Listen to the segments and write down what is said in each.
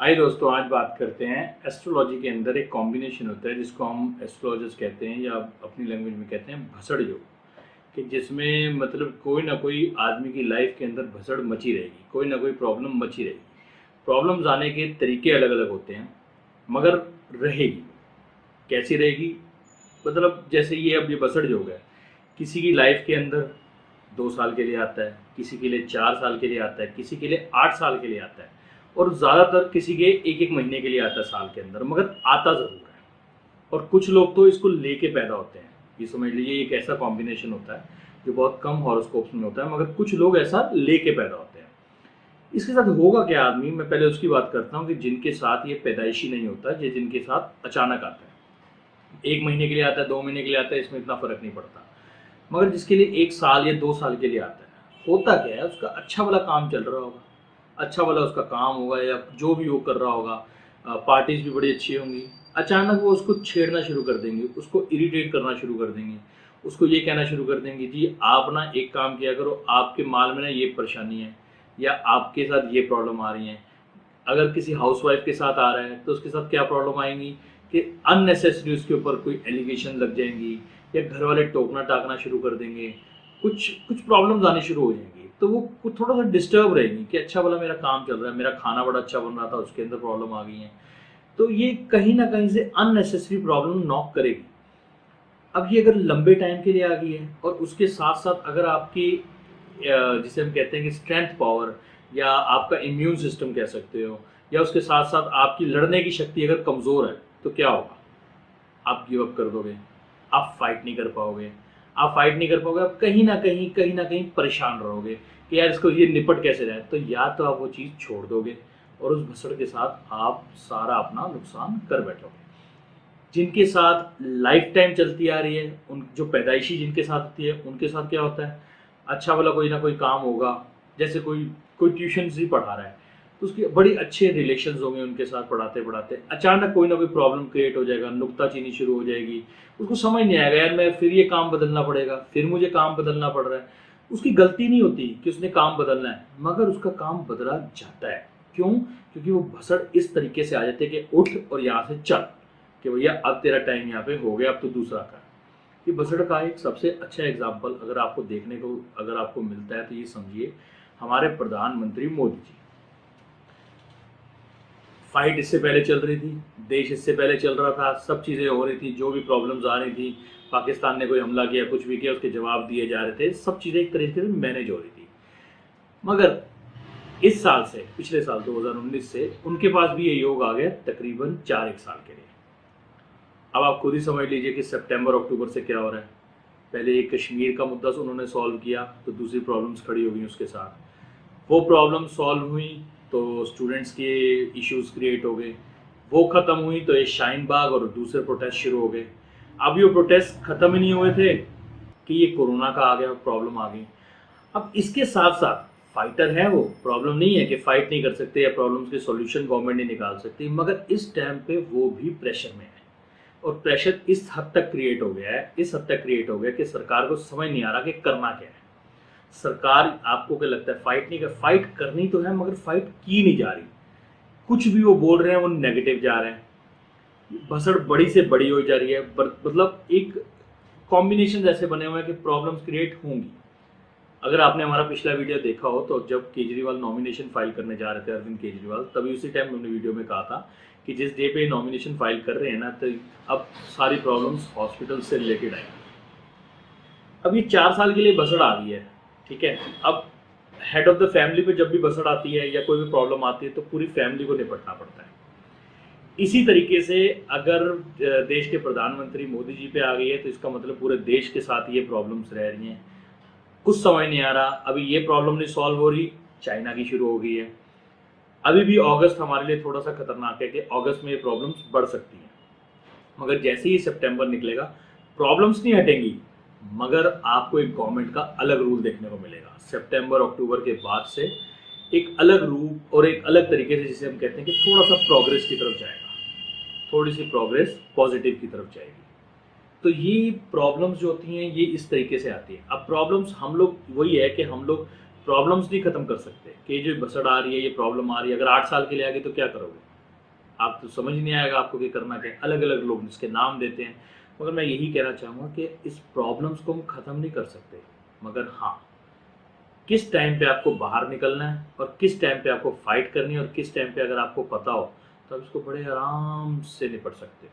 आइए दोस्तों, आज बात करते हैं एस्ट्रोलॉजी के अंदर एक कॉम्बिनेशन होता है जिसको हम एस्ट्रोलॉजर्स कहते हैं या अपनी लैंग्वेज में कहते हैं भसड़ योग। कि जिसमें मतलब कोई ना कोई आदमी की लाइफ के अंदर भसड़ मची रहेगी, कोई ना कोई प्रॉब्लम मची रहेगी। प्रॉब्लम्स आने के तरीके अलग अलग होते हैं मगर रहेगी। कैसी रहेगी? मतलब जैसे ये अब ये भसड़ योग है, किसी की लाइफ के अंदर 2 साल के लिए आता है, किसी के लिए 4 साल के लिए आता है, किसी के लिए 8 साल के लिए आता है और ज़्यादातर किसी के एक एक महीने के लिए आता है साल के अंदर, मगर आता ज़रूर है। और कुछ लोग तो इसको लेके पैदा होते हैं। ये समझ लीजिए एक ऐसा कॉम्बिनेशन होता है जो बहुत कम हॉरोस्कोप्स में होता है, मगर कुछ लोग ऐसा लेके पैदा होते हैं। इसके साथ होगा क्या आदमी, मैं पहले उसकी बात करता हूँ कि जिनके साथ ये पैदाइशी नहीं होता, ये जिनके साथ अचानक आता है। 1 महीने के लिए आता है, 2 महीने के लिए आता है, इसमें इतना फर्क नहीं पड़ता। मगर जिसके लिए 1 साल या 2 साल के लिए आता है, होता क्या है, उसका अच्छा वाला काम चल रहा होगा, अच्छा वाला उसका काम होगा या जो भी वो कर रहा होगा, पार्टीज भी बड़ी अच्छी होंगी। अचानक वो उसको छेड़ना शुरू कर देंगे, उसको इरिटेट करना शुरू कर देंगे, उसको ये कहना शुरू कर देंगे जी आप ना एक काम किया करो, आपके माल में ना ये परेशानी है या आपके साथ ये प्रॉब्लम आ रही है। अगर किसी हाउसवाइफ के साथ आ रहा है तो उसके साथ क्या प्रॉब्लम आएंगी कि अननेसेसरी उसके ऊपर कोई एलिगेशन लग जाएंगी या घर वाले टोकना टाकना शुरू कर देंगे, कुछ कुछ प्रॉब्लम्स आनी शुरू हो जाएंगी। तो वो कुछ थोड़ा सा डिस्टर्ब रहेगी कि अच्छा वाला मेरा काम चल रहा है, मेरा खाना बड़ा अच्छा बन रहा था, उसके अंदर प्रॉब्लम आ गई है। तो ये कहीं ना कहीं से अननेसेसरी प्रॉब्लम नॉक करेगी। अब ये अगर लंबे टाइम के लिए आ गई है और उसके साथ साथ अगर आपकी जिसे हम कहते हैं कि स्ट्रेंथ पावर या आपका इम्यून सिस्टम कह सकते हो, या उसके साथ साथ आपकी लड़ने की शक्ति अगर कमज़ोर है, तो क्या होगा? आप गिव अप कर दोगे, आप फाइट नहीं कर पाओगे, आप फाइट नहीं कर पाओगे, आप कहीं ना कहीं परेशान रहोगे कि यार इसको ये निपट कैसे जाए। तो या तो आप वो चीज़ छोड़ दोगे और उस भसड़ के साथ आप सारा अपना नुकसान कर बैठोगे। जिनके साथ लाइफ टाइम चलती आ रही है, उन जो पैदाइशी जिनके साथ होती है, उनके साथ क्या होता है, अच्छा वाला कोई ना कोई काम होगा। जैसे कोई कोई ट्यूशन ही पढ़ा रहा है तो उसके बड़ी अच्छे रिलेशंस होंगे उनके साथ पढ़ाते पढ़ाते, अचानक कोई ना कोई प्रॉब्लम क्रिएट हो जाएगा, नुक्ताचीनी शुरू हो जाएगी। उसको समझ नहीं आएगा यार मैं फिर ये काम बदलना पड़ेगा, फिर मुझे काम बदलना पड़ रहा है। उसकी गलती नहीं होती कि उसने काम बदलना है, मगर उसका काम बदला जाता है। क्यों? क्योंकि वो भसड़ इस तरीके से आ जाते हैं कि उठ और यहाँ से चल, कि भैया अब तेरा टाइम यहाँ पे हो गया, अब तो दूसरा कर। ये भसड़ का एक सबसे अच्छा एग्जाम्पल अगर आपको देखने को अगर आपको मिलता है तो ये समझिए हमारे प्रधानमंत्री मोदी जी। फाइट इससे पहले चल रही थी, देश इससे पहले चल रहा था, सब चीज़ें हो रही थी, जो भी प्रॉब्लम्स आ रही थी, पाकिस्तान ने कोई हमला किया, कुछ भी किया, उसके जवाब दिए जा रहे थे, सब चीज़ें एक तरीके से मैनेज हो रही थी। मगर इस साल से, पिछले साल 2019 से उनके पास भी ये योग आ गया तकरीबन 4 साल के लिए। अब आप खुद ही समझ लीजिए कि सितंबर अक्टूबर से क्या हो रहा है। पहले एक कश्मीर का मुद्दा उन्होंने सॉल्व किया तो दूसरी प्रॉब्लम्स खड़ी हो गई उसके साथ। वो प्रॉब्लम सॉल्व हुई तो स्टूडेंट्स के इश्यूज क्रिएट हो गए। वो ख़त्म हुई तो ये शाहीन बाग और दूसरे प्रोटेस्ट शुरू हो गए। अब ये प्रोटेस्ट ख़त्म ही नहीं हुए थे कि ये कोरोना का आ गया, प्रॉब्लम आ गई। अब इसके साथ साथ फाइटर है वो, प्रॉब्लम नहीं है कि फाइट नहीं कर सकते या प्रॉब्लम्स के सॉल्यूशन गवर्नमेंट नहीं निकाल सकती, मगर इस टाइम पे वो भी प्रेशर में है। और प्रेशर इस हद तक क्रिएट हो गया है, इस हद तक क्रिएट हो गया कि सरकार को समझ नहीं आ रहा कि करना क्या है। सरकार, आपको क्या लगता है, फाइट नहीं कर, फाइट करनी तो है मगर फाइट की नहीं जा रही। कुछ भी वो बोल रहे हैं वो नेगेटिव जा रहे हैं, भसड़ बड़ी से बड़ी हो जा रही है। मतलब एक कॉम्बिनेशन ऐसे बने हुए हैं कि प्रॉब्लम्स क्रिएट होंगी। अगर आपने हमारा पिछला वीडियो देखा हो तो जब केजरीवाल नॉमिनेशन फाइल करने जा रहे थे, अरविंद केजरीवाल, तभी उसी टाइम हमने वीडियो में कहा था कि जिस डे पे नॉमिनेशन फाइल कर रहे हैं ना, तो अब सारी प्रॉब्लम्स हॉस्पिटल से रिलेटेड आएंगी। अब ये 4 साल के लिए बसड़ आ गई है, ठीक है। अब हेड ऑफ द फैमिली पे जब भी बसड़ आती है या कोई भी प्रॉब्लम आती है तो पूरी फैमिली को निपटना पड़ता है। इसी तरीके से अगर देश के प्रधानमंत्री मोदी जी पे आ गई है तो इसका मतलब पूरे देश के साथ ये प्रॉब्लम्स रह रही हैं। कुछ समझ नहीं आ रहा, अभी ये प्रॉब्लम नहीं सॉल्व हो रही, चाइना की शुरू हो गई है। अभी भी अगस्त हमारे लिए थोड़ा सा खतरनाक है कि अगस्त में ये प्रॉब्लम्स बढ़ सकती हैं, मगर जैसे ही सितंबर निकलेगा प्रॉब्लम्स नहीं हटेंगी, मगर आपको एक गवर्नमेंट का अलग रूल देखने को मिलेगा। सितंबर अक्टूबर के बाद से एक अलग रूप और एक अलग तरीके से, जिसे हम कहते हैं कि थोड़ा सा प्रोग्रेस की तरफ जाएगा, थोड़ी सी प्रोग्रेस पॉजिटिव की तरफ जाएगी। तो ये प्रॉब्लम्स जो होती हैं ये इस तरीके से आती है। अब प्रॉब्लम्स हम लोग, वही है कि हम लोग प्रॉब्लम्स नहीं खत्म कर सकते कि जो भसड़ आ रही है, ये प्रॉब्लम आ रही है, अगर 8 साल के लिए आ गई तो क्या करोगे? आप तो समझ नहीं आएगा आपको कि करना क्या है। अलग अलग लोग इसके नाम देते हैं, मगर मैं यही कहना चाहूँगा कि इस प्रॉब्लम्स को हम ख़त्म नहीं कर सकते, मगर हाँ, किस टाइम पे आपको बाहर निकलना है और किस टाइम पे आपको फाइट करनी है और किस टाइम पे अगर आपको पता हो तो आप इसको बड़े आराम से निपट सकते हो।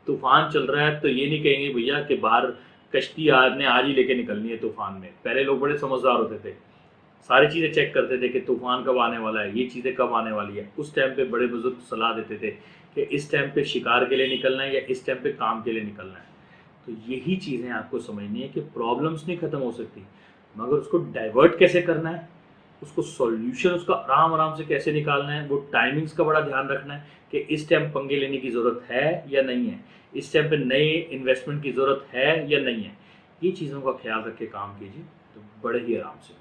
तूफान चल रहा है तो ये नहीं कहेंगे भैया कि बाहर कश्ती आपने आज ही लेके निकलनी है तूफान में। पहले लोग बड़े समझदार होते थे, सारी चीज़ें चेक करते थे कि तूफान कब आने वाला है, ये चीज़ें कब आने वाली है। उस टाइम पे बड़े बुजुर्ग सलाह देते थे कि इस टाइम पे शिकार के लिए निकलना है या इस टाइम पे काम के लिए निकलना है। तो यही चीज़ें आपको समझनी है कि प्रॉब्लम्स नहीं ख़त्म हो सकती, मगर उसको डाइवर्ट कैसे करना है, उसको सॉल्यूशन उसका आराम आराम से कैसे निकालना है, वो टाइमिंग्स का बड़ा ध्यान रखना है कि इस टाइम पंगे लेने की ज़रूरत है या नहीं है, इस टाइम पे नए इन्वेस्टमेंट की ज़रूरत है या नहीं है। ये चीज़ों का ख्याल रख के काम कीजिए तो बड़े ही आराम से